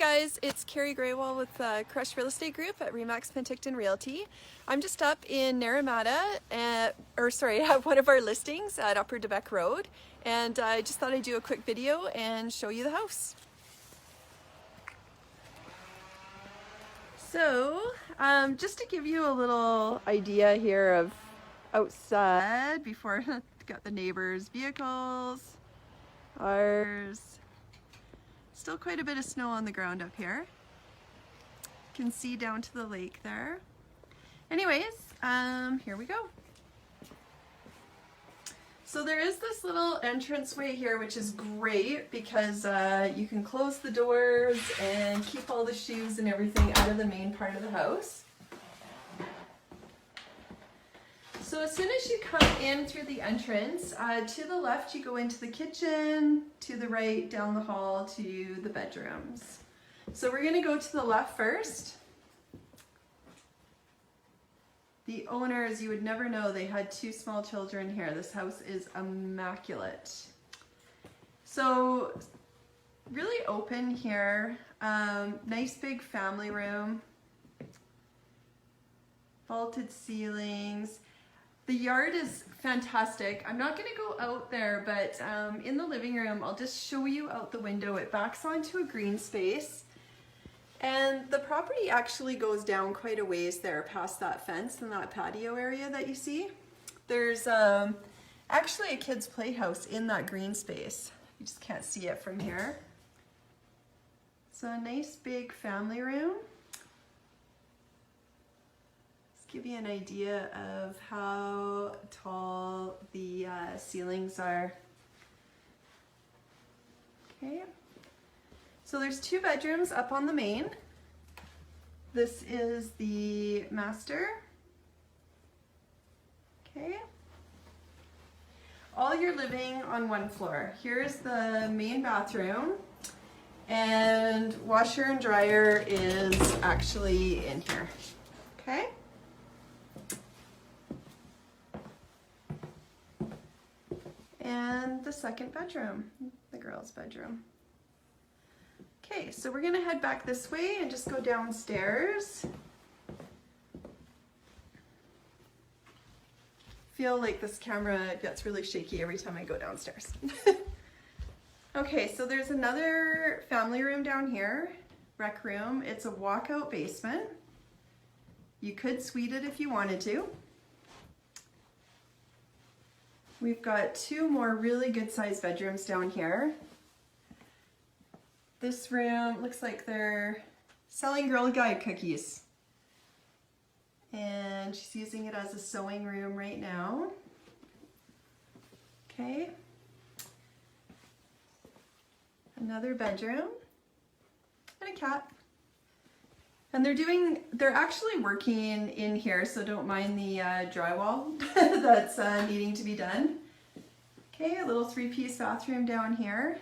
guys, it's Carrie Graywall with Crush Real Estate Group at Remax Penticton Realty. I'm just up in Naramata, at one of our listings at Upper Debeck Road, and I just thought I'd do a quick video and show you the house. So, just to give you a little idea here of outside before got the neighbors' vehicles, ours. Still quite a bit of snow on the ground up here. You can see down to the lake there. Anyways, here we go. So there is this little entranceway here, which is great because you can close the doors and keep all the shoes and everything out of the main part of the house. So as soon as you come in through the entrance, to the left you go into the kitchen, to the right down the hall to the bedrooms. So we're going to go to the left first. The owners, you would never know, they had 2 small children here. This house is immaculate. So really open here, nice big family room, vaulted ceilings. The yard is fantastic. I'm not going to go out there, but in the living room, I'll just show you out the window. It backs onto a green space. And the property actually goes down quite a ways there past that fence and that patio area that you see. There's actually a kid's playhouse in that green space. You just can't see it from here. So a nice big family room. Give you an idea of how tall the ceilings are. Okay, so there's 2 bedrooms up on the main. This is the master. Okay, all your living on one floor. Here's the main bathroom, and washer and dryer is actually in here. Okay. And the second bedroom, the girls' bedroom. Okay, so we're gonna head back this way and just go downstairs. Feel like this camera gets really shaky every time I go downstairs. Okay, so there's another family room down here, rec room. It's a walkout basement. You could suite it if you wanted to. We've got 2 more really good sized bedrooms down here. This room looks like they're selling Girl Guide cookies. And she's using it as a sewing room right now. Okay. Another bedroom and a cat. And they're actually working in here, so don't mind the drywall that's needing to be done. Okay, a little 3-piece bathroom down here.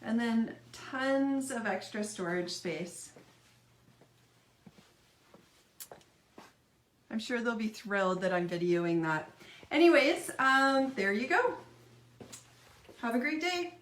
And then tons of extra storage space. I'm sure they'll be thrilled that I'm videoing that. Anyways, there you go. Have a great day.